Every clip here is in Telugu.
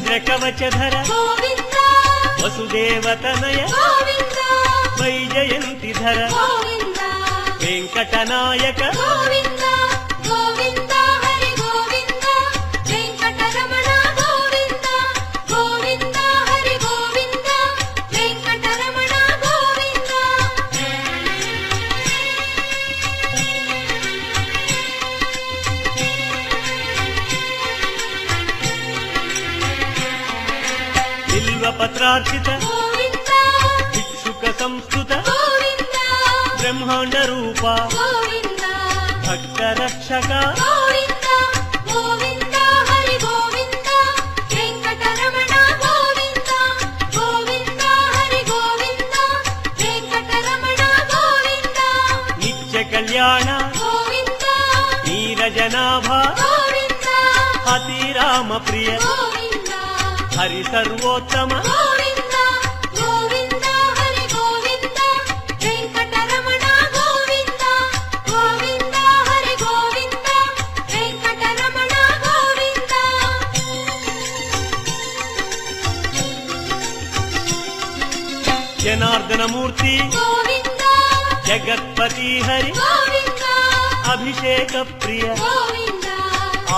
चंद्रकवचधर गोविंद वसुदेवतनय गोविंद वैजयन्तिधर गोविंद वेंकटनायक गोविंद गोविंद हरि गोविंद वेंकटरमण गोविंद गोविंद हरि गोविंद वेंकटरमण गोविंद बिल्वपत्रार्चित गोविंद भिक्षुक संस्तुत गोविंद ब्रह्मांड रूप गोविंद भक्त रक्षक गोविंद गोविंद हरि गोविंद वेंकटरमण गोविंद गोविंद हरि गोविंद वेंकटरमण गोविंद नित्य कल्याण गोविंद नीरजनाभ गोविंद हतिराम प्रिय गोविंद हरि सर्वोत्तम गोविंद गोविंद हरि गोविंद वेंकटरमण गोविंद गोविंद हरि गोविंद वेंकटरमण गोविंद जनार्दन मूर्ति गोविंद जगत्पति हरि गोविंद अभिषेक प्रिय गोविंद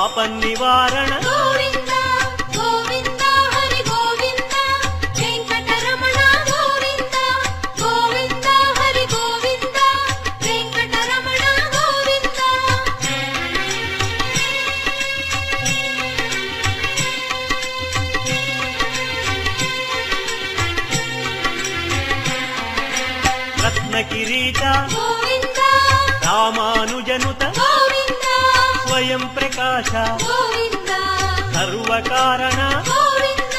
आपन्निवारण गोविंद गोविंद हरि गोविंद वेंकटरमण गोविंद गोविंद हरि गोविंद वेंकटरमण गोविंद रत्न किरीट गोविंद रामानुजनुत गोविंद स्वयं प्रकाश गोविंद सर्वकारण गोविंद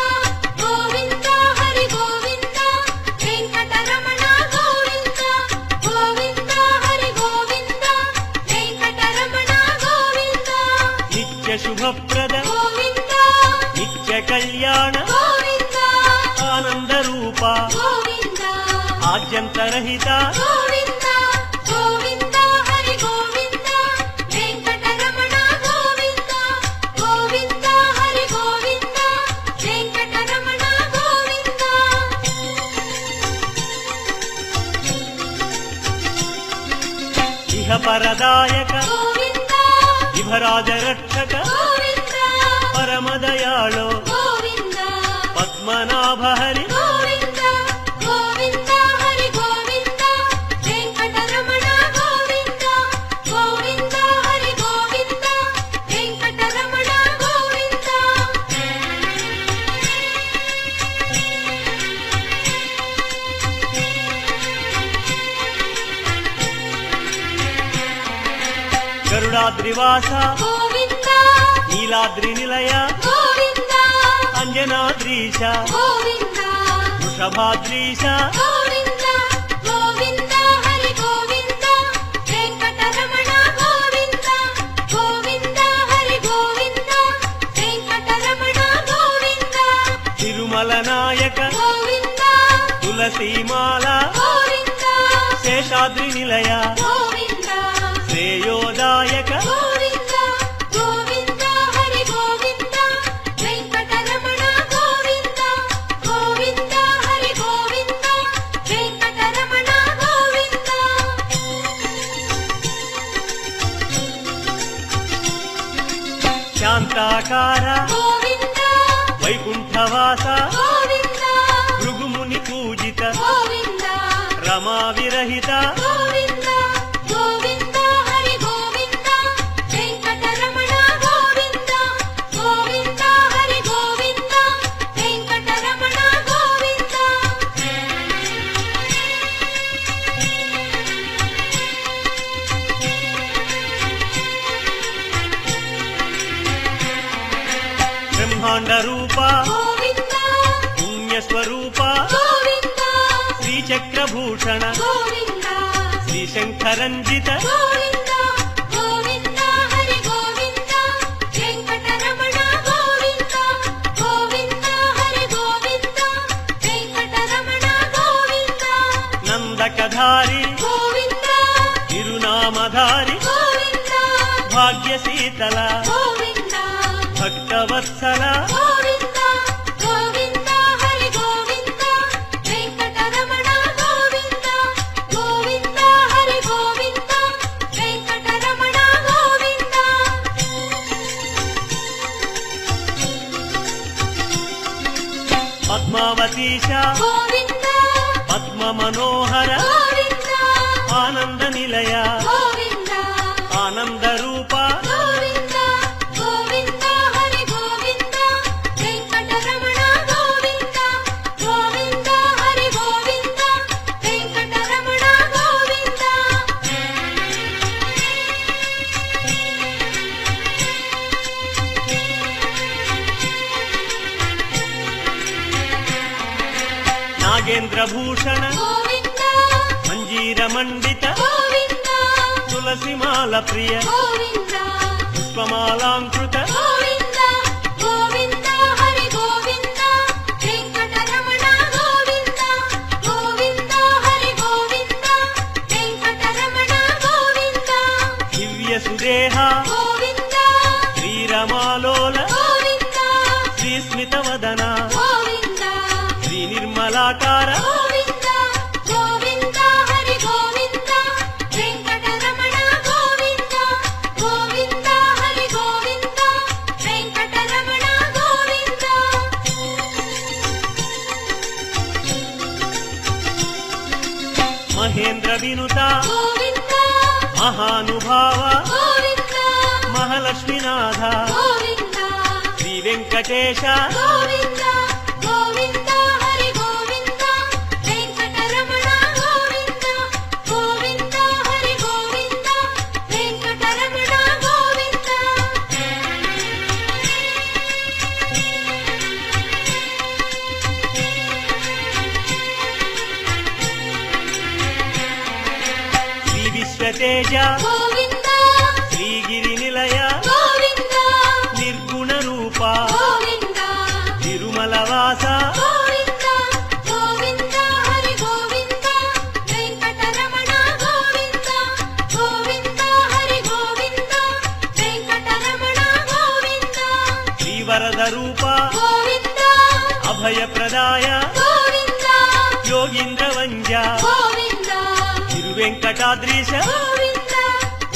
गोविंद हरि गोविंद वेंकटरमण गोविंद गोविंद हरि गोविंद वेंकटरमण गोविंद नित्य शुभप्रद गोविंद नित्य कल्याण गोविंद आनंद रूप गोविंद आद्यंतरहित गोविंद गोविंद हरि गोविंद वेंकटरमण गोविंद गोविंद हरि गोविंद वेंकटरमण गोविंद इह परदायक गोविंद विभराज रक्षक गोविंद परमदयाळो गोविंद पद्मनाभ हरि गोविंद गोविंद हरि गोविंद वेंकटरमण गोविंद गोविंद हरि गोविंद वेंकटरमण गोविंद गरुडाद्रिवास गोविंद नीलाद्रि निलय गोविंद अंजनाद्रीश गोविंद वृषभाद्रीश गोविंद गोविंद हरि गोविंद वेंकटरमण गोविंद गोविंद हरि गोविंद वेंकटरमण गोविंद तिरुमल नायक गोविंद तुलसीमाल गोविंद शेषाद्रि निलय गोविंद श्रेयोदायक गोविंद गोविंद हरि गोविंद वेंकटरमण गोविंद गोविंद हरि गोविंद वेंकटरमण गोविंद शांताकार गोविंद वैकुंठवास गोविंद भृगुमुनि पूजित गोविंद रमा विरहित गोविंद गोविंद हरि गोविंद वेंकटरमण गोविंद गोविंद हरि गोविंद वेंकटरमण गोविंद ब्रह्मांड रूप गोविंद पुण्य स्वरूप गोविंद श्रीचक्रभूषण गोविंद श्रीशंकरंजित गोविंद गोविंद हरि गोविंद वेंकटरमण गोविंद गोविंद हरि गोविंद वेंकटरमण गोविंद नंदकधारी गोविंद तिरुनामधारी गोविंद भाग्यशीतल गोविंद भक्तवत्सल गोविंद పద్మావతీశ గోవింద పద్మ మనోహర గోవింద ఆనంద నిలయ గోవింద ఆనంద రూప గోవింద గోవింద హరి గోవింద వెంకటరమణ గోవింద గోవింద హరి గోవింద వెంకటరమణ గోవింద నాగేంద్ర భూషణ గోవింద మంజీర మండిత గోవింద తులసిమాల ప్రియ గోవింద పుష్పమాలాంకృత గోవింద గోవింద హరి గోవింద వెంకటరమణ గోవింద గోవింద హరి గోవింద వెంకటరమణ గోవింద దివ్య సుదేహ గోవింద శ్రీరమాలోల గోవింద శ్రీస్మిత వదన గోవింద శ్రీ నిర్మలాకార గోవింద గోవింద హరి గోవింద వెంకటరమణ గోవింద గోవింద హరి గోవింద వెంకటరమణ గోవింద మహేంద్ర వినుత గోవింద మహానుభావ గోవింద మహాలక్ష్మీనాథ గోవింద శ్రీ వెంకటేశ గోవింద గోవింద హరి గోవింద వెంకటరమణ గోవింద గోవింద హరి గోవింద వెంకటరమణ గోవింద శ్రీ విశ్వతేజ గోవింద శ్రీగిరి నిలయ గోవింద నిర్గుణ రూప గోవింద తిరుమలవాస గోవింద గోవింద హరి గోవింద వెంకటరమణ గోవింద గోవింద హరి గోవింద వెంకటరమణ గోవింద శ్రీవరద రూప గోవింద అభయప్రదాయ గోవింద యోగీంద్ర వంజ గోవింద తిరువెంకటాద్రీశ గోవింద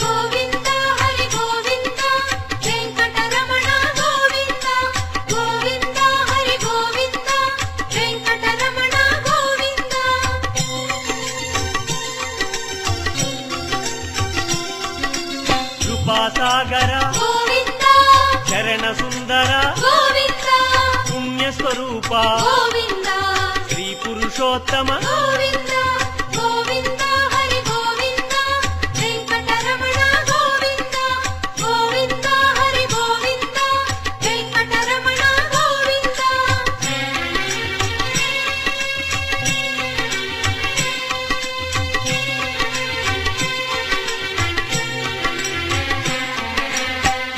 గోవింద హరి గోవింద వెంకటరమణ గోవింద గోవింద హరి గోవింద వెంకటరమణ గోవింద కృపాసాగర గోవింద చరణ సుందర గోవింద పుణ్యస్వరూప గోవింద శ్రీ పురుషోత్తమ గోవింద గోవింద హరి గోవింద వెంకటరమణ గోవింద గోవింద హరి గోవింద వెంకటరమణ గోవింద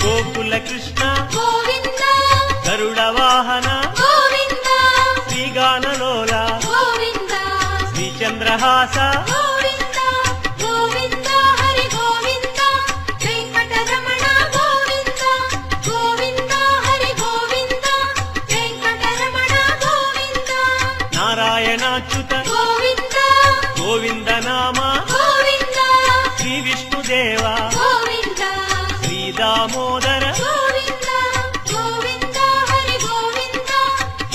గోకుల కృష్ణ గోవింద గరుడ వాహన గోవింద శ్రీగానలోల గోవింద శ్రీచంద్రహాస గోవింద గోవింద హరి గోవింద వెంకటరమణ గోవింద గోవింద హరి గోవింద వెంకటరమణ గోవింద నారాయణాచ్యుత గోవింద గోవింద నామ గోవింద శ్రీ విష్ణుదేవ గోవింద శ్రీ దామోదర గోవింద గోవింద హరి గోవింద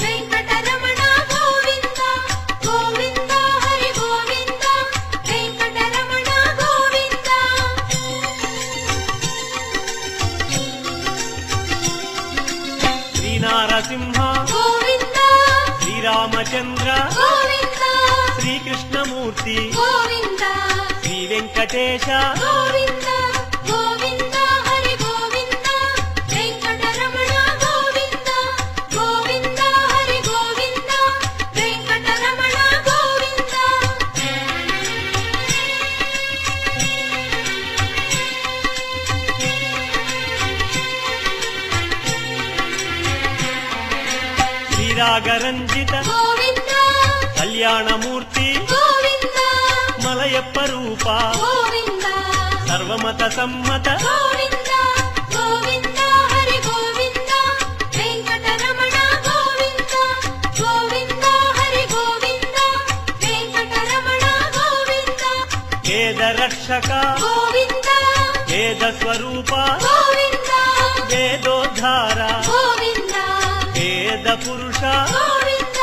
వెంకటరమణ గోవింద గోవింద హరి గోవింద వెంకటరమణ గోవింద శ్రీ నారసింహ గోవింద శ్రీరామచంద్ర గోవింద శ్రీకృష్ణమూర్తి గోవింద శ్రీ వెంకటేశ గోవింద గోవింద హరి గోవింద వెంకటరమణ గోవింద గోవింద హరి గోవింద వెంకటరమణ గోవింద శ్రీరాగరంజిత గోవింద కళ్యాణమూర్తి గోవింద మలయప్ప రూప గోవింద సర్వమత సమ్మత గోవింద గోవింద హరి గోవింద వెంకటరమణ గోవింద గోవింద హరి గోవింద వెంకటరమణ గోవింద వేద రక్షక గోవింద వేద స్వరూప గోవింద వేదోద్ధార గోవింద వేద పురుష గోవింద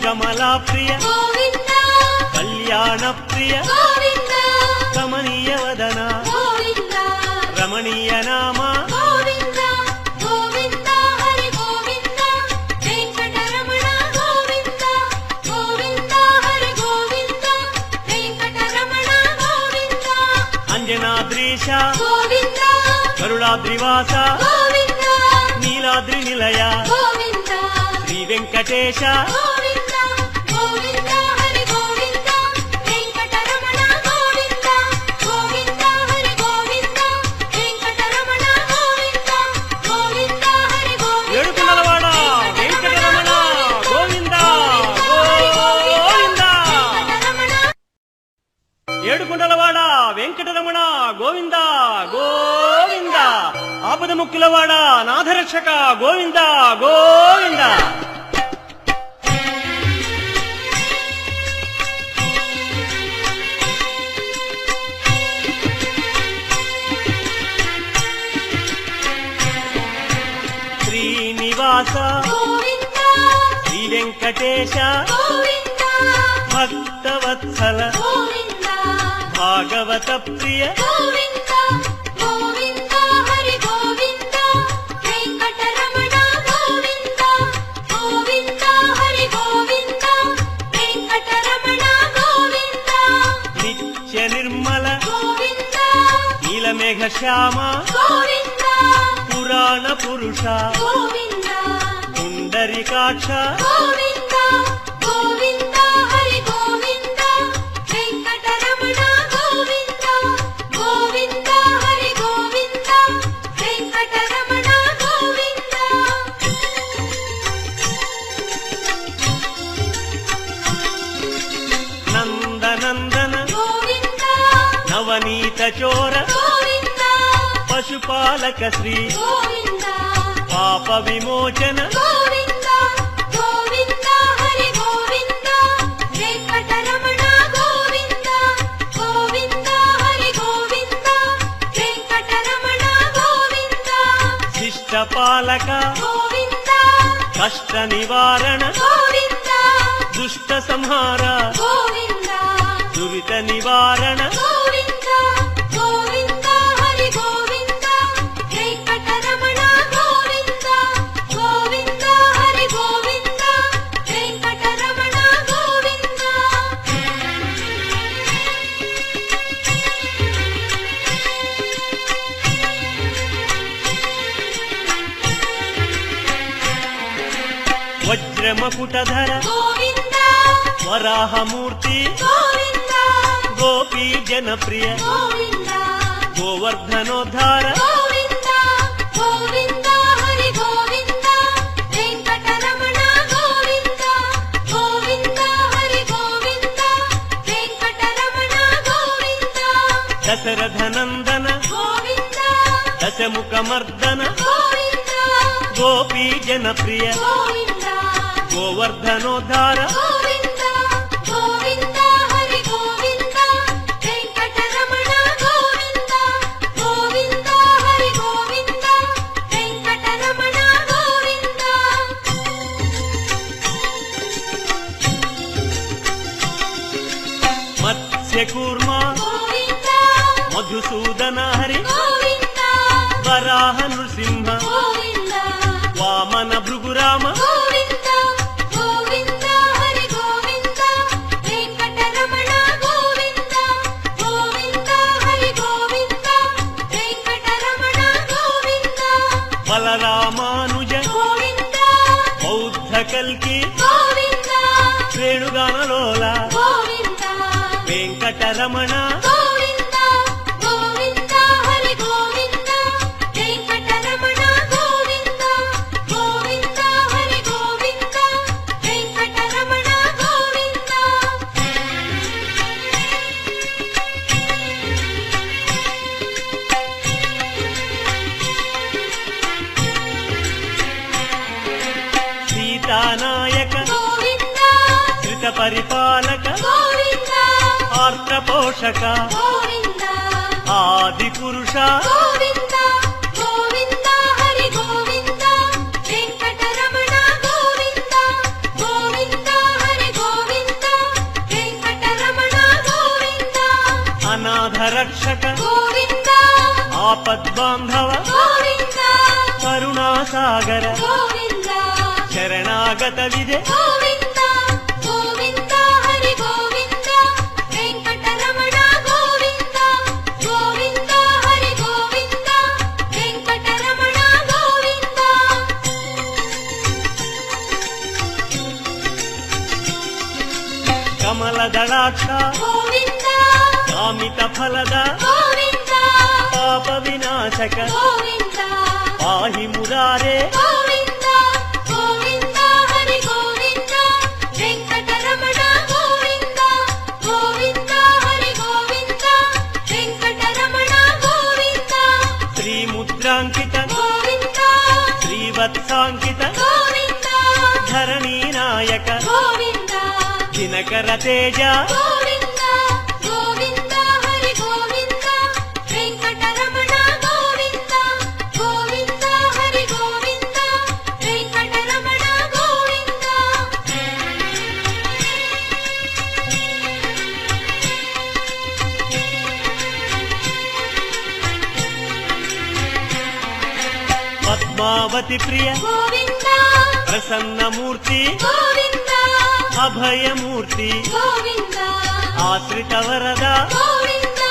కమలా ప్రియ గోవింద కళ్యాణ ప్రియ గోవింద కమనీయ వదన గోవింద రమణీయ నామ గోవింద గోవింద హరి గోవింద వెంకటరమణ గోవింద గోవింద హరి గోవింద వెంకటరమణ గోవింద అంజనాద్రీశ గోవింద గరుడాద్రివాస గోవింద నీలాద్రి నిలయ గోవింద శ్రీ వెంకటేశ గోవింద గోవింద హరి గోవింద వెంకటరమణ గోవింద గోవింద హరి గోవింద వెంకటరమణ గోవింద గోవింద హరి గోవింద ఏడుకొండలవాడ వెంకటరమణ గోవింద గోవింద ఏడుకొండలవాడ వెంకటరమణ గోవింద గోవింద ఆపద ముక్కులవాడ నాథరక్షక గోవింద గోవింద శ్రీనివాస గోవింద శ్రీ వెంకటేశ గోవింద భక్తవత్సల గోవింద భాగవత ప్రియ గోవింద గోవింద హరి గోవింద వెంకటరమణ గోవింద గోవింద హరి గోవింద వెంకటరమణ గోవింద నిత్య నిర్మల గోవింద నీలమేఘ శ్యామ గోవింద పురాణ పురుష గోవింద పుండరికాక్ష గోవింద గోవింద హరి గోవింద వెంకటరమణ గోవింద గోవింద హరి గోవింద వెంకటరమణ గోవింద నందనందన గోవింద నవనీత చోర గోవింద పశుపాలక శ్రీ గోవింద పాప విమోచన గోవింద గోవింద హరి గోవింద వెంకటరమణ గోవింద గోవింద హరి గోవింద వెంకటరమణ గోవింద శిష్టపాలక గోవింద కష్ట నివారణ గోవింద దుష్ట సంహార గోవింద దురిత నివారణ గోవింద గోవింద హరి గోవింద వెంకటరమణ గోవింద గోవింద హరి గోవింద వెంకటరమణ గోవింద వజ్రమకుటధర గోవింద వరాహమూర్తి గోవింద గోపీ జనప్రియ గోవింద గోవర్ధనోద్ధార గోవింద గోవింద హరి గోవింద వెంకటరమణ గోవింద గోవింద హరి గోవింద వెంకటరమణ గోవింద దశరథనందన గోవింద దశముఖమర్దన గోవింద గోపీ జనప్రియ గోవింద గోవర్ధనోద్ధార గోవింద గోవింద హరి గోవింద వెంకటరమణ గోవింద గోవింద హరి గోవింద వెంకటరమణ గోవింద మత్స్యకూర్మ గోవింద మధుసూదన హరి గోవింద వరాహ నృసింహ గోవింద వామన భృగురామ గోవింద గోవింద హరి గోవింద వెంకటరమణ గోవింద గోవింద హరి గోవింద వెంకటరమణ గోవింద బలరామానుజ గోవింద బౌద్ధ కల్కి గోవింద రేణుగానలోల గోవింద వెంకటరమణ గోవింద గోవింద హరి గోవింద వెంకటరమణ గోవింద గోవింద హరి గోవింద వెంకటరమణ గోవింద సీతానాయక గోవింద శ్రిత పరిపాలక గోవింద ఆర్ద్ర పోషక గోవింద ఆది పురుష గోవింద గోవింద హరి గోవింద వెంకటరమణ గోవింద గోవింద హరి ఆపద్బాంధవ గోవింద కరుణాసాగర గోవింద శరణాగత విజయ గోవింద గోవింద హరి గోవింద వెంకటరమణ గోవింద గోవింద హరి గోవింద వెంకటరమణ గోవింద కమలదళాక్ష గోవింద కామిత ఫలద గోవింద పాప వినాశక గోవింద పాహి మురారే గోవింద గోవింద హరి గోవింద వెంకటరమణ గోవింద గోవింద హరి గోవింద వెంకటరమణ గోవింద శ్రీముద్రాంకిత గోవింద శ్రీవత్సాంకిత గోవింద ధరణీ నాయక గోవింద దినకర తేజ గోవింద గోవింద హరి గోవింద వెంకటరమణ గోవింద గోవింద హరి గోవింద వెంకటరమణ గోవింద పద్మావతి ప్రియ గోవింద ప్రసన్నమూర్తి గోవింద అభయమూర్తి గోవింద ఆశ్రిత వరద గోవింద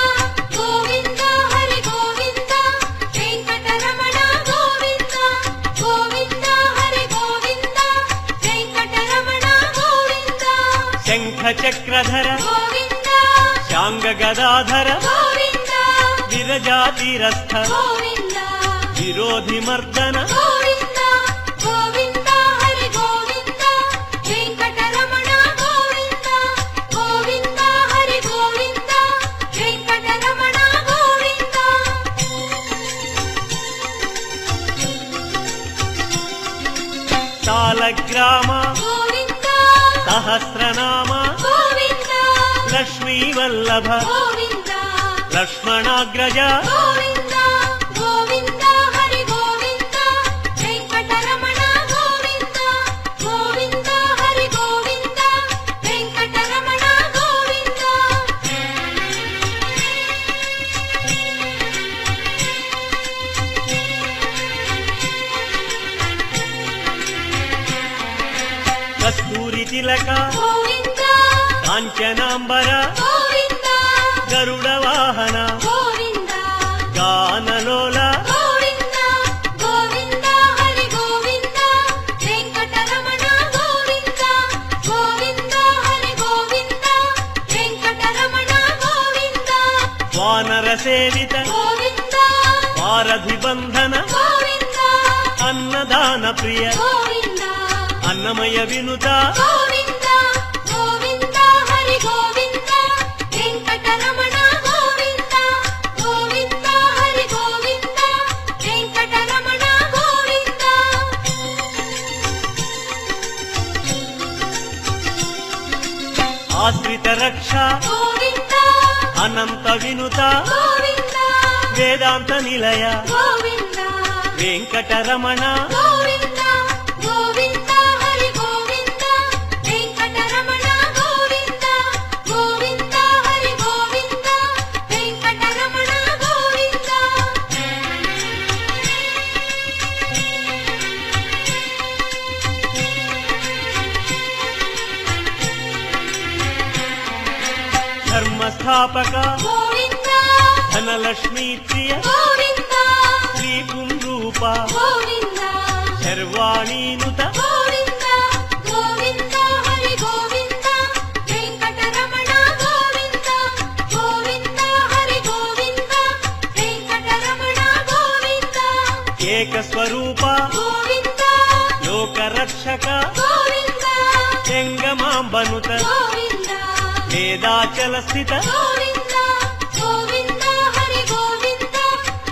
గోవింద హరి గోవింద వెంకటరమణ గోవింద గోవింద హరి గోవింద వెంకటరమణ గోవింద శంఖ చక్రధర గోవింద శాంగ గదాధర గోవింద విరజాతిరస్థ గోవింద విరోధి మర్దన గోవింద గోవింద హరి గోవింద వెంకటరమణ గోవింద గోవింద హరి గోవింద వెంకటరమణ గోవింద తాళగ్రామ గోవింద సహస్రనామ గోవింద లక్ష్మీ వల్లభ గోవింద లక్ష్మణాగ్రజ గోవింద గోవింద హరి గోవింద వెంకటరమణ గోవింద గోవింద హరి గోవింద వెంకటరమణ గోవింద కస్తూరి తిలక గోవింద కాంచనాంబర గోవింద గరుడ వాహన గోవింద గానలోల గోవింద గోవింద హరి గోవింద వెంకటరమణ గోవింద గోవింద హరి గోవింద వెంకటరమణ గోవింద వానర సేవిత గోవింద వారధి బంధన గోవింద అన్నదాన ప్రియ గోవింద అన్నమయ వినుత గోవింద గోవింద హరి గోవింద వెంకటరమణ గోవింద గోవింద హరి గోవింద వెంకటరమణ గోవింద ఆశ్రిత రక్ష గోవింద అనంత వినుత గోవింద వేదాంత నిలయ గోవింద వెంకటరమణ గోవింద గోవింద హరి గోవింద వెంకటరమణ గోవింద గోవింద హరి గోవింద వెంకటరమణ గోవింద ధర్మస్థాపక గోవింద ధనలక్ష్మీ ప్రియ గోవింద శ్రీ పుంరూప గోవింద శర్వాణీనుత గోవింద గోవింద హరి గోవింద వెంకటరమణ గోవింద గోవింద హరి గోవింద వెంకటరమణ గోవింద ఏక స్వరూప గోవింద లోకరక్షక గోవింద జంగమాంబనుత గోవింద వేదాచల స్థిత గోవింద గోవింద హరి గోవింద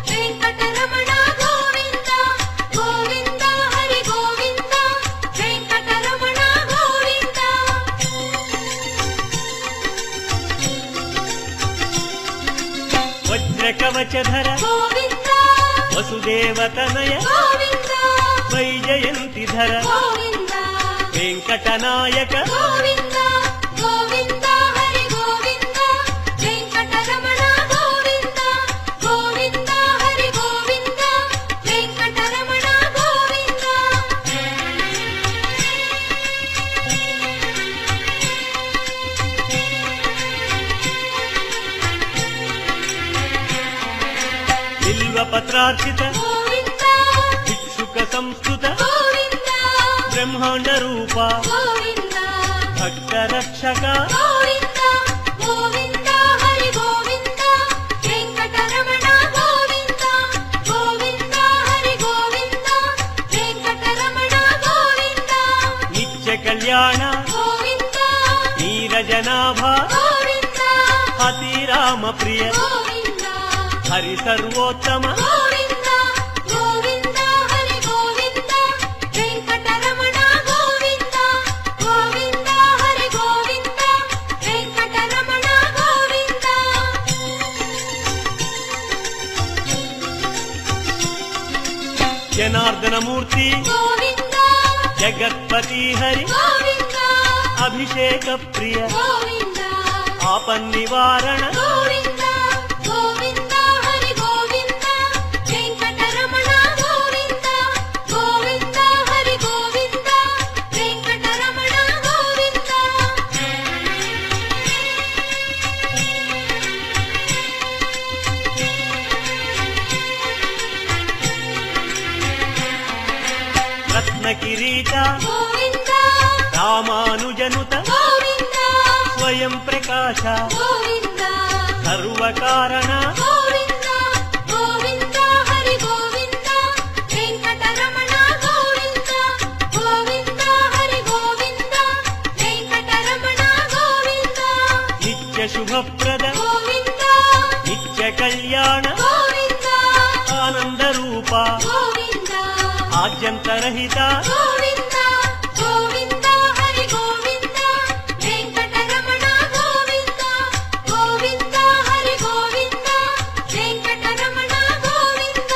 వెంకటరమణ గోవింద గోవింద హరి గోవింద వెంకటరమణ గోవింద వజ్రకవచధర గోవింద వసుదేవతనయ గోవింద వైజయంతిధర గోవింద వెంకటనాయక గోవింద గోవింద హరి గోవింద వెంకటరమణ గోవింద గోవింద హరి ప్రార్థిత గోవింద భిక్షుక సంస్కృత గోవింద బ్రహ్మాండ రూప గోవింద భక్త రక్షక గోవింద గోవింద హరి గోవింద వెంకటరమణ గోవింద గోవింద హరి గోవింద వెంకటరమణ గోవింద నిత్య కళ్యాణ గోవింద నీరజనాభ గోవింద అతిరామ ప్రియ గోవింద హరి సర్వోత్తమ గోవింద గోవింద హరి గోవింద వెంకటరమణ గోవింద గోవింద హరి గోవింద వెంకటరమణ గోవింద జనార్దనమూర్తి గోవింద జగత్పతి హరి గోవింద అభిషేక ప్రియ గోవింద ఆపన్నివారణ గోవింద గోవింద హరి గోవింద వెంకటరమణ గోవింద గోవింద హరి గోవింద వెంకటరమణ గోవింద రత్న కిరీట గోవింద రామానుజనుత గోవింద స్వయం ప్రకాశ గోవింద సర్వకారణ గోవింద గోవింద హరి గోవింద వెంకటరమణ గోవింద గోవింద హరి గోవింద వెంకటరమణ గోవింద నిత్య శుభప్రద గోవింద నిత్య కళ్యాణ గోవింద ఆనంద రూప గోవింద ఆద్యంతరహిత గోవింద గోవింద హరి గోవింద వెంకటరమణ గోవింద గోవింద హరి గోవింద వెంకటరమణ గోవింద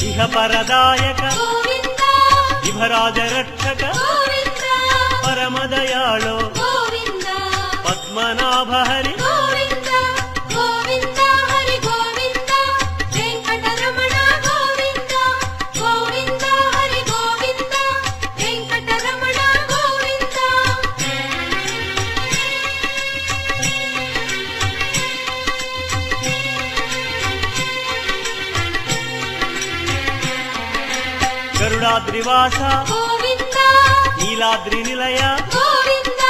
ఇహ పరదాయక గోవింద విభరాజ రక్షక గోవింద పరమదయాళో గోవింద పద్మనాభ హరి గోవింద గోవింద హరి గోవింద వెంకటరమణ గోవింద గోవింద హరి గోవింద వెంకటరమణ గోవింద గరుడాద్రివాస గోవింద నీలాద్రి నిలయ గోవింద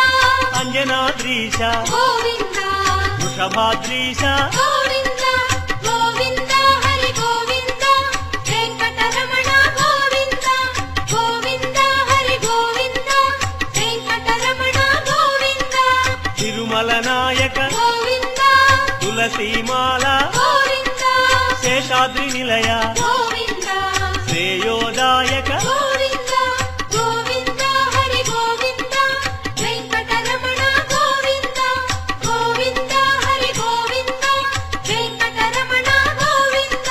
అంజనాద్రీశ గోవింద వృషభాద్రీశ గోవింద గోవింద హరి గోవింద వెంకటరమణ గోవింద గోవింద హరి గోవింద వెంకటరమణ గోవింద తిరుమల నాయక గోవింద తులసీమాల గోవింద శేషాద్రి నిలయ గోవింద శ్రేయోదాయక గోవింద గోవింద హరి గోవింద వెంకటరమణ గోవింద గోవింద హరి గోవింద వెంకటరమణ గోవింద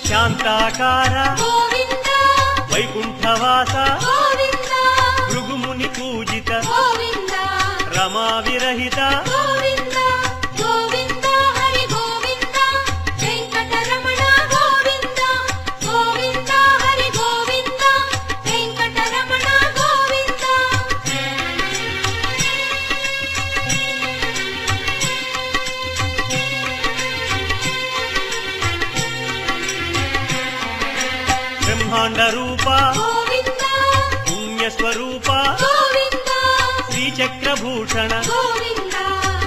శాంతాకార గోవింద వైకుంఠవాస గోవింద భృగుముని పూజిత గోవింద రమా విరహిత గోవింద గోవింద హరి గోవింద వెంకటరమణ గోవింద గోవింద హరి గోవింద వెంకటరమణ గోవింద బ్రహ్మాండ రూప గోవింద పుణ్యస్వరూప గోవింద శ్రీచక్రభూషణ గోవింద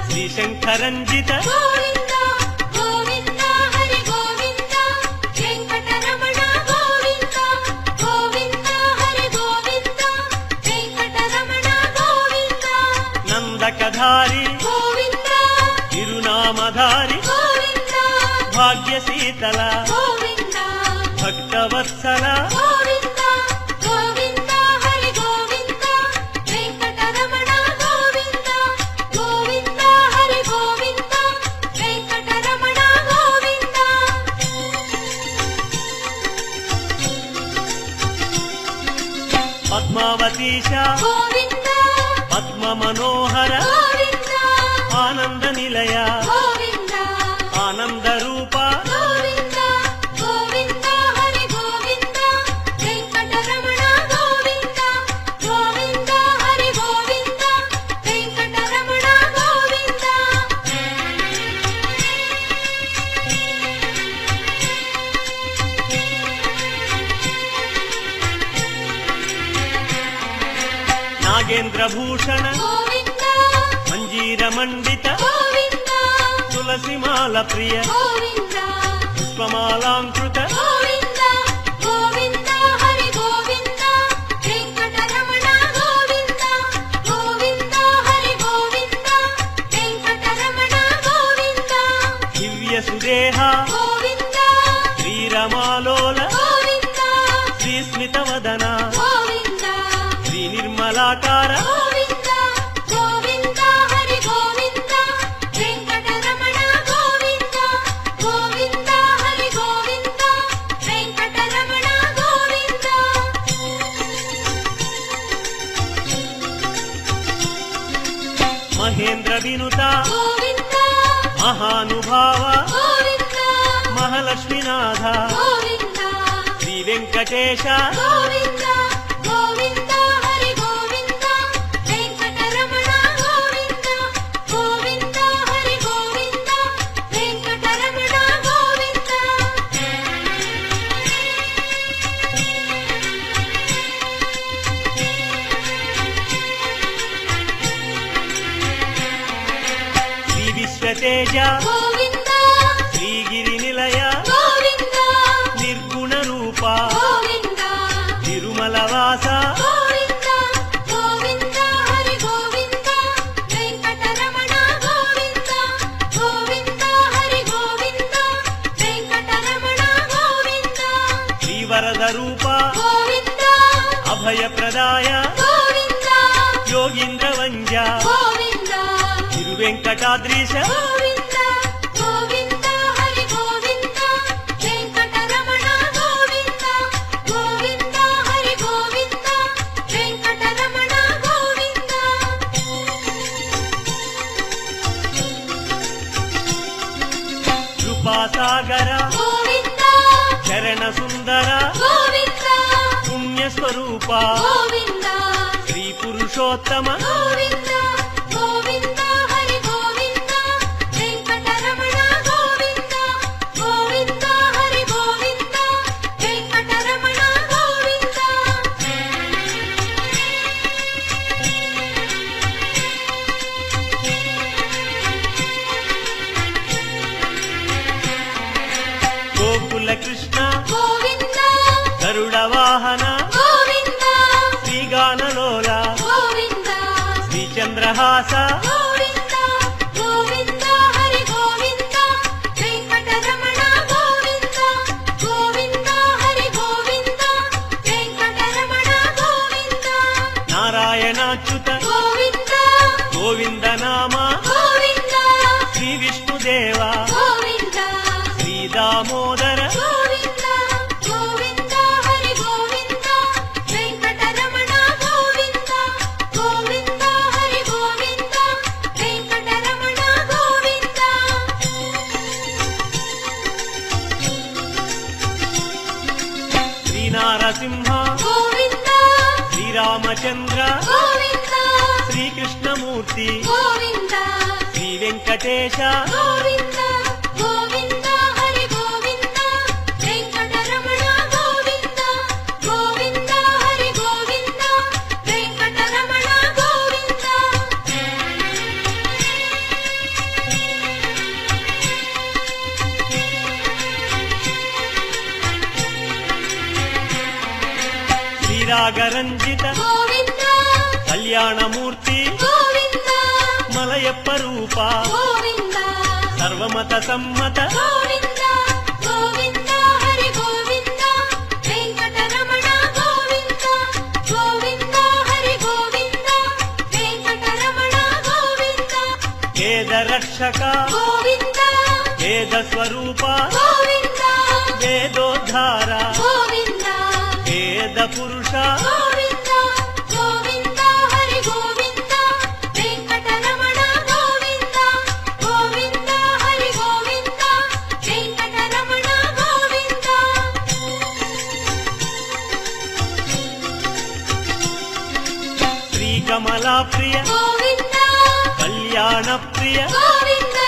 శ్రీశంకరంజిత గోవింద గోవింద హరి గోవింద వెంకటరమణ గోవింద గోవింద హరి గోవింద వెంకటరమణ గోవింద నందకధారి గోవింద తిరునామధారి గోవింద భాగ్యశీతల గోవింద భక్తవత్సల గోవింద గోవింద హరి గోవింద వెంకటరమణ గోవింద గోవింద హరి గోవింద వెంకటరమణ గోవింద పద్మావతీశ గోవింద పద్మ మనోహర గోవింద ఆనంద నిలయ గోవింద ఆనంద రూప గోవింద గోవింద హరి గోవింద వెంకటరమణ గోవింద గోవింద మంజీరభూషణ గోవింద మంజీరమండిత గోవింద తులసిమాల ప్రియ గోవింద పుష్పమాలాంకృత గోవింద గోవింద హరి గోవింద వెంకటరమణ గోవింద గోవింద హరి గోవింద వెంకటరమణ గోవింద దివ్య సుదేహ గోవింద శ్రీరమాలోల గోవింద శ్రీస్మితవదన గోవింద శ్రీ నిర్మలాకార గోవింద గోవింద హరి గోవింద వెంకటరమణ గోవింద గోవింద హరి గోవింద వెంకటరమణ గోవింద మహేంద్ర వినుత గోవింద మహానుభావ గోవింద మహాలక్ష్మీనాథ గోవింద శ్రీ వెంకటేశ గోవింద గోవింద హరి గోవింద వెంకటరమణ గోవింద గోవింద హరి గోవింద వెంకటరమణ గోవింద శ్రీ విశ్వతేజ గోవింద శ్రీగిరి నిలయ గోవింద నిర్గుణ రూప గోవింద తిరుమలవాస గోవింద గోవింద హరి గోవింద వెంకటరమణ గోవింద గోవింద హరి గోవింద వెంకటరమణ గోవింద శ్రీవరద రూప గోవింద అభయప్రదాయ గోవింద యోగీంద్ర వంజ గోవింద తిరువెంకటాద్రీశ గోవింద గోవింద హరి గోవింద వెంకటరమణ గోవింద గోవింద హరి గోవింద వెంకటరమణ గోవింద కృపాసాగర గోవింద చరణ సుందర గోవింద పుణ్యస్వరూప గోవింద శ్రీ పురుషోత్తమ గోవింద గోవింద హరి గోవింద వెంకటరమణ గోవింద గోవింద హరి గోవింద వెంకటరమణ గోవింద గోకుల కృష్ణ గోవింద గరుడ వాహన గోవింద శ్రీగానలోల గోవింద శ్రీచంద్రహాస గోవింద గోవింద హరి గోవింద వెంకటరమణ గోవింద గోవింద హరి గోవింద వెంకటరమణ గోవింద నారాయణాచ్యుత గోవింద గోవింద నామ గోవింద శ్రీ విష్ణుదేవ గోవింద శ్రీ దామోదర గోవింద గోవింద హరి గోవింద వెంకటరమణ గోవింద గోవింద హరి గోవింద వెంకటరమణ గోవింద శ్రీనారసింహ గోవింద శ్రీరామచంద్ర గోవింద శ్రీకృష్ణమూర్తి గోవింద శ్రీ వెంకటేశ గోవింద గోవింద హరి గోవింద వెంకటరమణ గోవింద గోవింద హరి గోవింద వెంకటరమణ గోవింద శ్రీరాగరంజిత గోవింద కళ్యాణమూర్తి గోవింద మలయప్ప రూప గోవింద సర్వమత సమ్మత గోవింద గోవింద హరి గోవింద వెంకటరమణ గోవింద గోవింద హరి గోవింద వెంకటరమణ గోవింద వేద రక్షక గోవింద వేద స్వరూప గోవింద వేదోద్ధార గోవింద వేద పురుష గోవింద గోవింద హరి గోవింద వెంకటరమణ గోవింద గోవింద హరి గోవింద వెంకటరమణ గోవింద శ్రీకమలా ప్రియ గోవింద కళ్యాణ ప్రియ గోవింద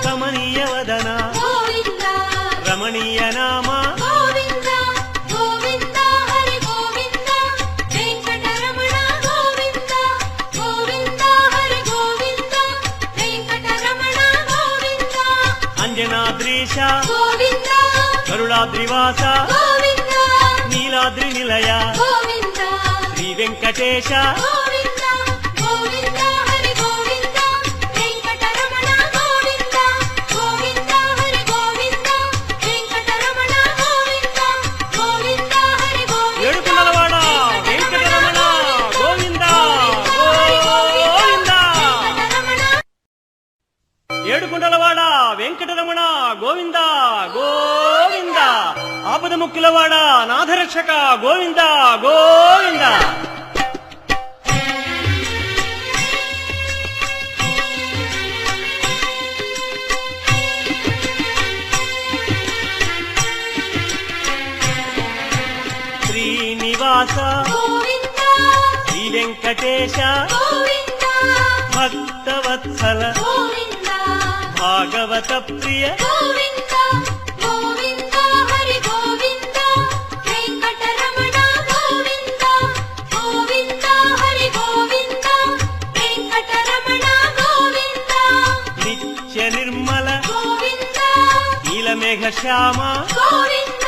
కమనీయ వదన గోవింద రమణీయ నామ గోవింద గోవింద హరి గోవింద వెంకటరమణ గోవింద ప్రాణేశ గోవింద కరుణాద్రివాస గోవింద నీలాద్రి నిలయ గోవింద శ్రీ వెంకటేశ గోవింద గోవింద హరి గోవింద వెంకటరమణ గోవింద గోవింద హరి గోవింద వెంకటరమణ గోవింద గోవింద హరి గోవింద ఏడుకొండలవాడ వెంకటరమణ గోవింద గోవింద ఏడుకొండలవాడ వెంకటరమణ గోవింద గోవింద ఆపద ముక్కులవాడ నాథరక్షక గోవింద గోవింద శ్రీనివాస గోవింద శ్రీ వెంకటేశ గోవింద భక్తవత్సల గోవింద భాగవత ప్రియ గోవింద గోవింద హరి గోవింద వెంకటరమణ గోవింద గోవింద హరి గోవింద వెంకటరమణ గోవింద నిత్య నిర్మల గోవింద నీలమేఘ శ్యామ గోవింద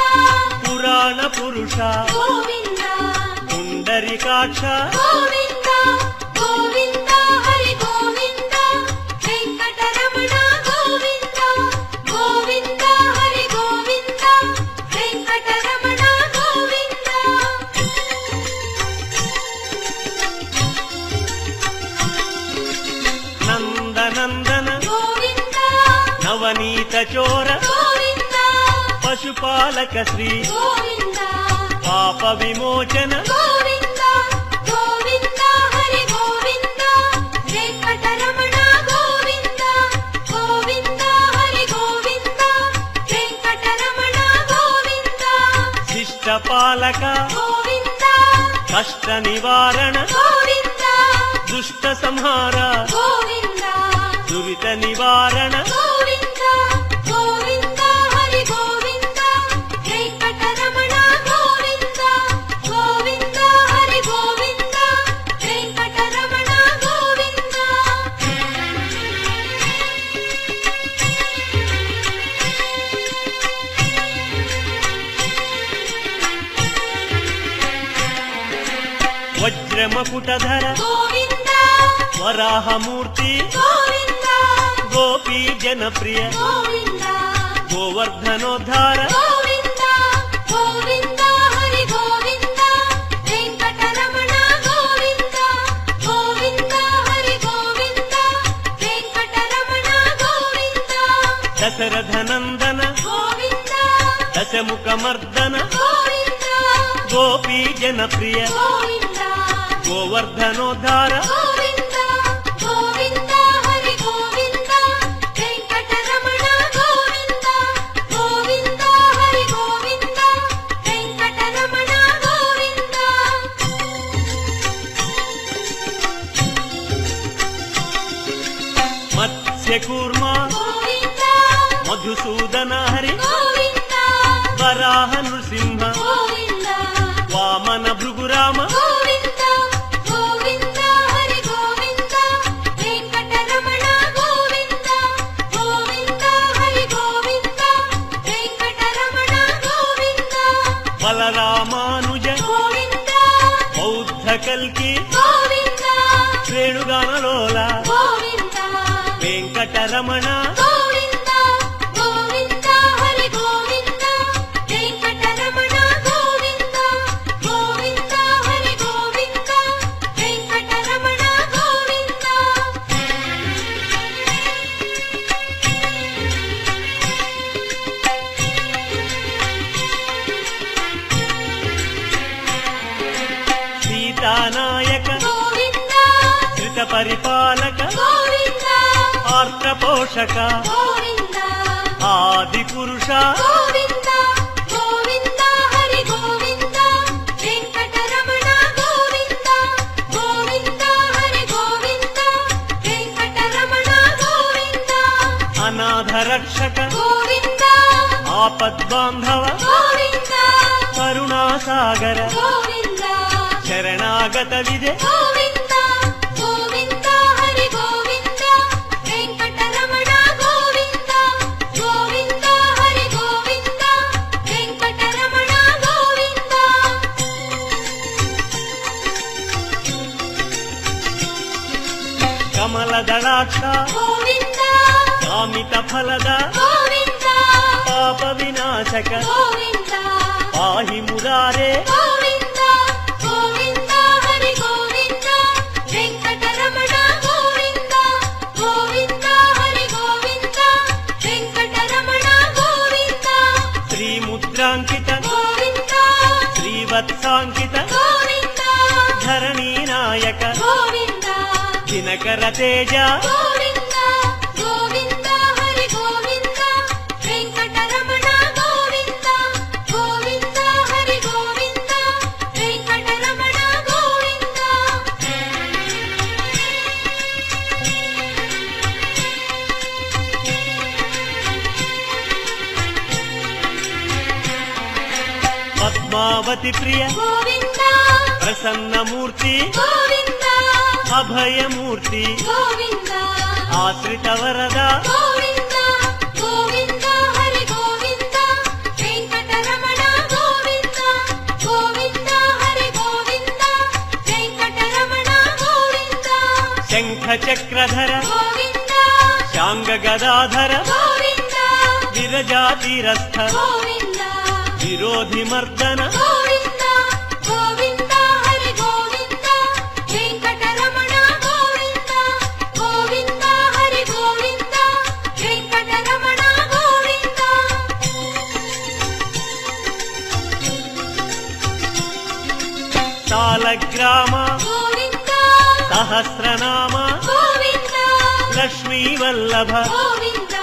పురాణ పురుష గోవింద పుండరీకాక్ష గోవింద గోవింద హరి గోవింద వెంకటరమణ గోవింద గోవింద హరి గోవింద వెంకటరమణ గోవింద నందనందన గోవింద నవనీత చోర గోవింద పశుపాలక శ్రీ గోవింద పాప విమోచన గోవింద గోవింద హరి గోవింద వెంకటరమణ గోవింద గోవింద హరి గోవింద వెంకటరమణ గోవింద శిష్ట పాలక గోవింద కష్ట నివారణ గోవింద దుష్ట సంహార గోవింద దురిత నివారణ గోవింద గోవింద హరి గోవింద వెంకటరమణ గోవింద గోవింద హరి గోవింద వెంకటరమణ గోవింద వజ్రమకుటధర గోవింద వరాహమూర్తి గోవింద గోపీ జనప్రియ గోవింద గోవర్ధనోద్ధార గోవింద గోవింద హరి గోవింద వెంకటరమణ గోవింద గోవింద హరి గోవింద వెంకటరమణ గోవింద దశరథనందన గోవింద దశముఖమర్దన గోవింద గోపీ జనప్రియ గోవింద గోవర్ధనోద్ధార గోవింద గోవింద హరి గోవింద వెంకటరమణ గోవింద గోవింద హరి గోవింద వెంకటరమణ గోవింద మత్స్యకూర్మ గోవింద మధుసూదన హరి గోవింద వరాహ నృసింహ గోవింద వామన భృగురామ గోవింద గోవింద హరి గోవింద వెంకటరమణ గోవింద గోవింద హరి గోవింద వెంకటరమణ గోవింద బలరామానుజ గోవింద బౌద్ధ కల్కి గోవింద రేణుగానలోల గోవింద వెంకటరమణ గోవింద గోవింద హరి గోవింద వెంకటరమణ గోవింద గోవింద హరి గోవింద వెంకటరమణ గోవింద సీతానాయక గోవింద ధృత పరిపాలక గోవింద ఆర్ద్ర పోషక గోవింద ఆది పురుష గోవింద గోవింద హరి గోవింద వెంకటరమణ గోవింద గోవింద హరి గోవింద వెంకటరమణ గోవింద అనాథ రక్షక గోవింద ఆపద్బాంధవ గోవింద కరుణాసాగర గోవింద శరణాగత విదే గోవింద గోవింద హరి గోవింద వెంకటరమణ గోవింద గోవింద భక్త గోవింద కామిత ఫలద గోవింద పాప వినాశక గోవింద పాహి మురారే గోవింద గోవింద హరి గోవింద వెంకటరమణ గోవింద గోవింద హరి గోవింద వెంకటరమణ గోవింద శ్రీముద్రాంకిత గోవింద శ్రీవత్సాంకిత గోవింద ధరణీ నాయక గోవింద దినకర తేజ గోవింద గోవింద హరి గోవింద వెంకటరమణ గోవింద గోవింద హరి గోవింద వెంకటరమణ గోవింద పద్మావతి ప్రియ గోవింద ప్రసన్నమూర్తి గోవింద అభయమూర్తి గోవింద ఆశ్రిత వరద గోవింద గోవింద హరి గోవింద వెంకటరమణ గోవింద గోవింద హరి గోవింద వెంకటరమణ గోవింద శంఖ చక్రధర గోవింద శాంగ గదాధర గోవింద విరజాతిరస్థ గోవింద విరోధి మర్దన గోవింద గోవింద హరి గోవింద వెంకటరమణ గోవింద గోవింద హరి గోవింద వెంకటరమణ గోవింద సాలగ్రామ గోవింద సహస్రనామ గోవింద లక్ష్మీ వల్లభ గోవింద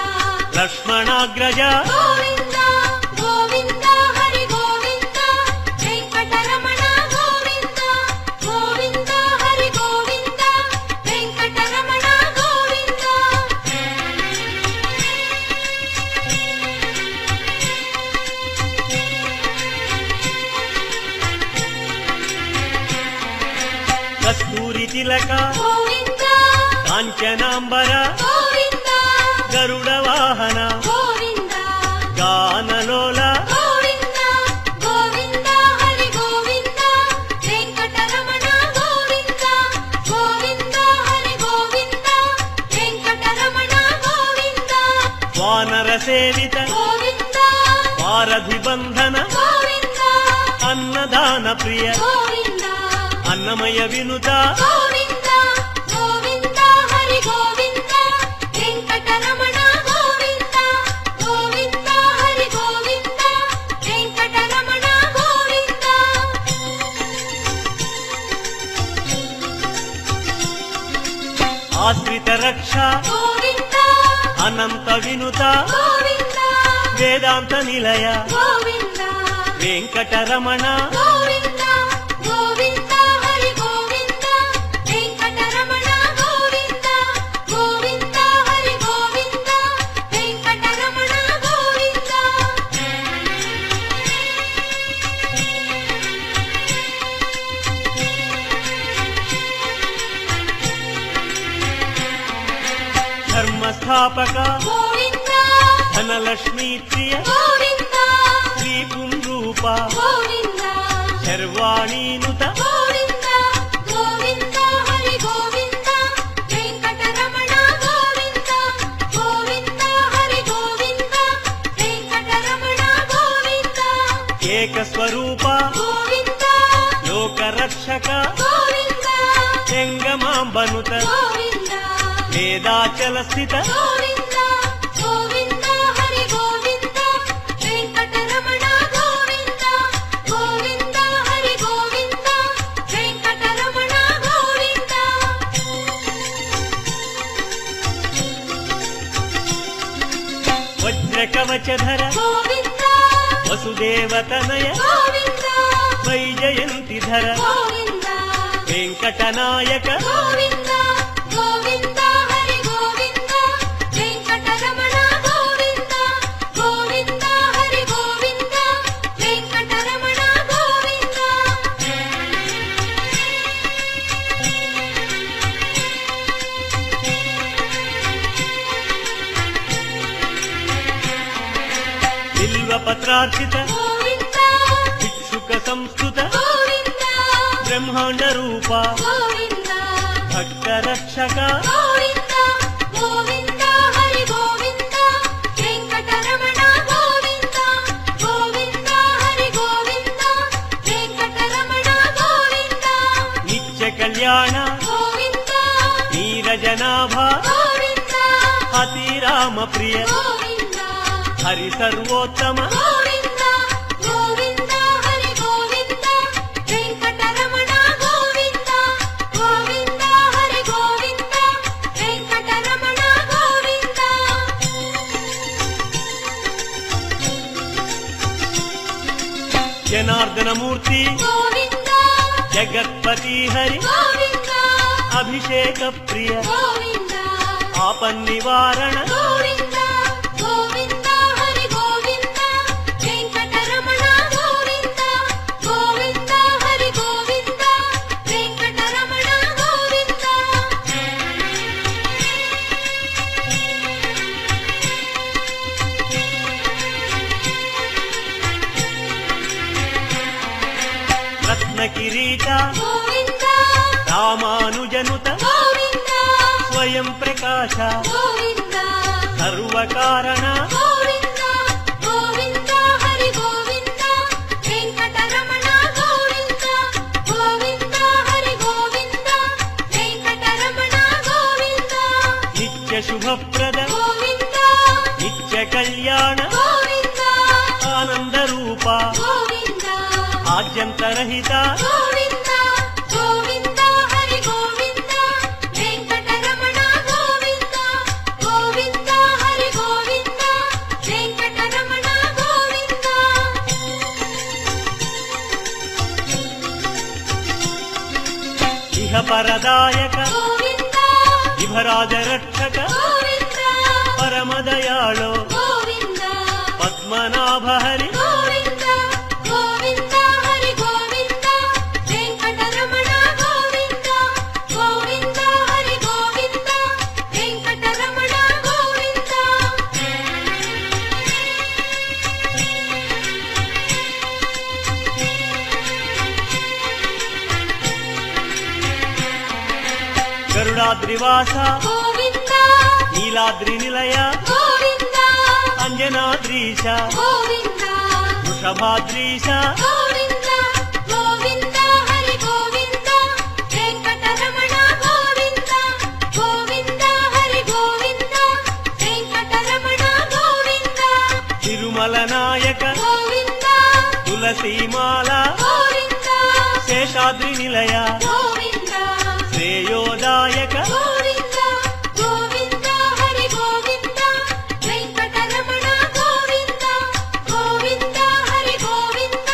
లక్ష్మణాగ్రజ గోవింద గోవింద హరి గోవింద వెంకటరమణ గోవింద గోవింద హరి గోవింద వెంకటరమణ గోవింద కస్తూరి తిలక గోవింద కాంచనాంబర గోవింద గరుడ వాహన గోవింద గానలోల గోవింద గోవింద హరి గోవింద వెంకటరమణ గోవింద గోవింద హరి గోవింద వెంకటరమణ గోవింద వానర సేవిత గోవింద వారధి బంధన గోవింద అన్నదాన ప్రియ గోవింద అన్నమయ వినుత గోవింద గోవింద హరి గోవింద వెంకటరమణ గోవింద గోవింద హరి గోవింద వెంకటరమణ గోవింద ఆశ్రిత రక్ష గోవింద అనంత వినుత గోవింద వేదాంత నిలయ గోవింద వెంకటరమణ గోవింద గోవింద హరి గోవింద వెంకటరమణ గోవింద గోవింద హరి గోవింద వెంకటరమణ గోవింద ధర్మస్థాపక గోవింద ధనలక్ష్మీ ప్రియ గోవింద శ్రీ పుంరూప గోవింద శర్వాణీనుత గోవింద గోవింద హరి గోవింద వెంకటరమణ గోవింద గోవింద హరి గోవింద వెంకటరమణ గోవింద ఏక స్వరూప గోవింద లోక రక్షక గోవింద చెంగమాంబనుత గోవింద వేదాచల స్థిత గోవింద గోవింద హరి గోవింద వెంకటరమణ గోవింద గోవింద హరి గోవింద వెంకటరమణ గోవింద వజ్రకవచధర గోవింద వసుదేవతనయ గోవింద వైజయంతిధర గోవింద వెంకటనాయక గోవింద గోవింద హరి గోవింద వెంకటరమణ గోవింద గోవింద హరి గోవింద వెంకటరమణ గోవింద బిల్వపత్రార్చిత గోవింద భిక్షుక సంస్కృత గోవింద బ్రహ్మాండ రూప గోవింద భక్త రక్షక గోవింద అతిరామ ప్రియ గోవింద హరి సర్వోత్తమ గోవింద గోవింద హరి గోవింద వెంకటరమణ గోవింద గోవింద హరి గోవింద వెంకటరమణ గోవింద జనార్దనమూర్తి గోవింద జగత్పతి హరి గోవింద అభిషేక ప్రియ గోవింద ఆపన్నివారణ గోవింద గోవింద హరి గోవింద వెంకటరమణ గోవింద గోవింద హరి గోవింద వెంకటరమణ గోవింద రత్న కిరీట గోవింద రామానుజనుత గోవింద స్వయం ప్రకాశ గోవింద సర్వకారణ గోవింద గోవింద హరి గోవింద వెంకటరమణ గోవింద గోవింద హరి గోవింద వెంకటరమణ గోవింద నిత్య శుభప్రద గోవింద నిత్య కళ్యాణ గోవింద ఆనంద రూప గోవింద ఆద్యంతరహిత గోవింద గోవింద హరి గోవింద వెంకటరమణ గోవింద గోవింద హరి గోవింద వెంకటరమణ గోవింద ఇహ పరదాయక గోవింద ఇహరాజ రక్షక గోవింద పరమదయాళో గోవింద పద్మనాభ హరి గోవింద గోవింద హరి గోవింద వెంకటరమణ గోవింద గోవింద హరి గోవింద వెంకటరమణ గోవింద గరుడాద్రివాస గోవింద నీలాద్రి నిలయ గోవింద అంజనాద్రీశ గోవింద వృషభాద్రీశ గోవింద గోవింద హరి గోవింద వెంకటరమణ గోవింద గోవింద హరి గోవింద వెంకటరమణ గోవింద తిరుమల నాయక గోవింద తులసీమాల గోవింద శేషాద్రి నిలయ గోవింద శ్రేయోదాయక గోవింద గోవింద హరి గోవింద వెంకటరమణ గోవింద గోవింద హరి గోవింద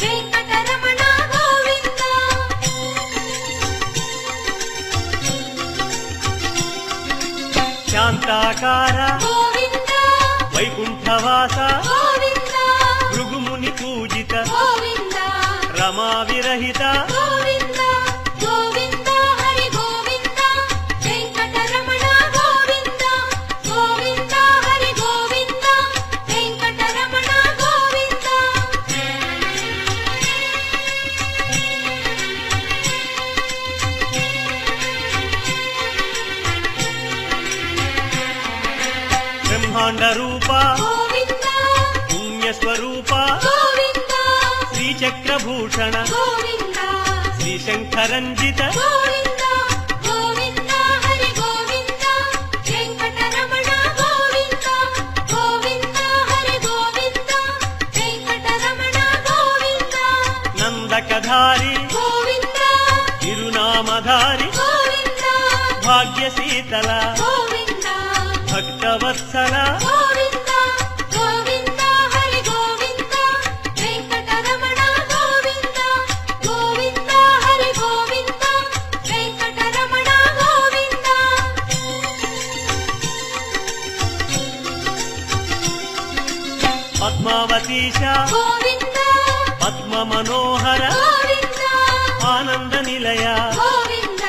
వెంకటరమణ గోవింద శాంతాకార గోవింద వైకుంఠవాస గోవింద భృగుముని పూజిత గోవింద రమా విరహిత గోవింద గోవింద హరి గోవింద వెంకటరమణ గోవింద గోవింద హరి గోవింద వెంకటరమణ గోవింద బ్రహ్మాండ రూప గోవింద పుణ్యస్వరూప గోవింద శ్రీచక్రభూషణ గోవింద శ్రీశంకరంజిత గోవింద గోవింద హరి గోవింద వెంకటరమణ గోవింద గోవింద హరి గోవింద వెంకటరమణ గోవింద నందకధారి గోవింద తిరునామధారి గోవింద భాగ్యశీతల గోవింద భక్తవత్సల గోవింద గోవింద హరి గోవింద వెంకటరమణ గోవింద గోవింద హరి గోవింద వెంకటరమణ గోవింద పద్మావతీశ గోవింద పద్మ మనోహర గోవింద ఆనంద నిలయ గోవింద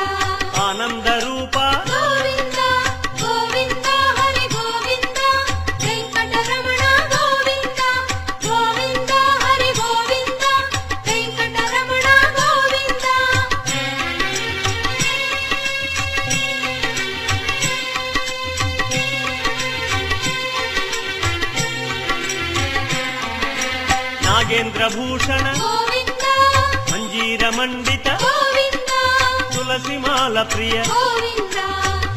ఆనంద రూప గోవింద గోవింద హరి గోవింద వెంకటరమణ గోవింద గోవింద హరి గోవింద వెంకటరమణ గోవింద నాగేంద్రభూషణ గోవింద మంజీరమండిత గోవింద తులసిమాల ప్రియ గోవింద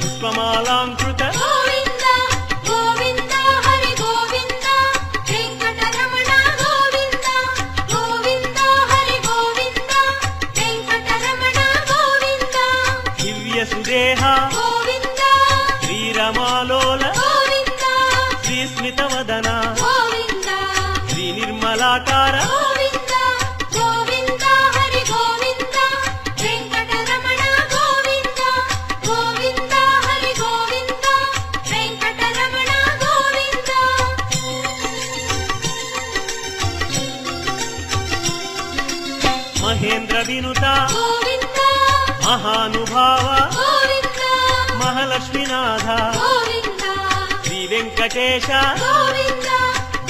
పుష్పమాలాంకృత గోవింద స్మిత వదన గోవింద శ్రీ నిర్మలాకార గోవింద గోవింద హరి గోవింద వెంకటరమణ గోవింద గోవింద హరి గోవింద వెంకటరమణ గోవింద మహేంద్ర వినుత గోవింద మహానుభావ గోవింద మహాలక్ష్మీనాథ గోవింద శ్రీ వెంకటేశ గోవింద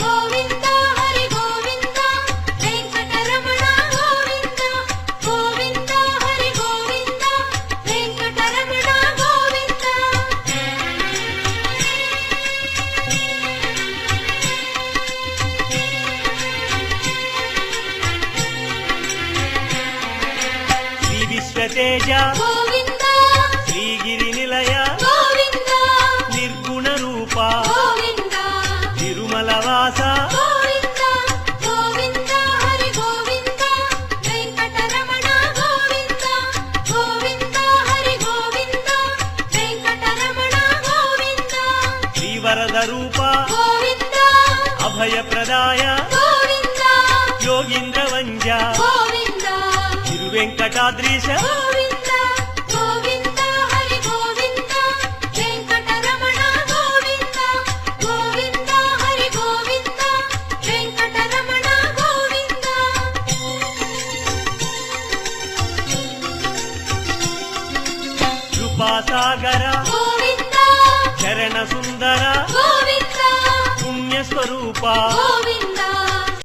గోవింద హరి గోవింద వెంకటరమణ గోవింద గోవింద హరి గోవింద వెంకటరమణ గోవింద శ్రీ విశ్వతేజ గోవింద శ్రీగిరి నిలయ గోవింద నిర్గుణ రూప గోవింద తిరుమల వాస గోవింద గోవింద హరి గోవింద వెంకటరమణ గోవింద గోవింద హరి గోవింద వెంకటరమణ గోవింద శ్రీవరద రూప గోవింద అభయప్రదాయ గోవింద యోగీంద్ర వంజ గోవింద తిరువెంకటాద్రీశ గోవింద గోవింద హరి గోవింద వెంకటరమణ గోవింద గోవింద హరి గోవింద వెంకటరమణ గోవింద కృపాసాగర గోవింద చరణ సుందర గోవింద పుణ్యస్వరూప గోవింద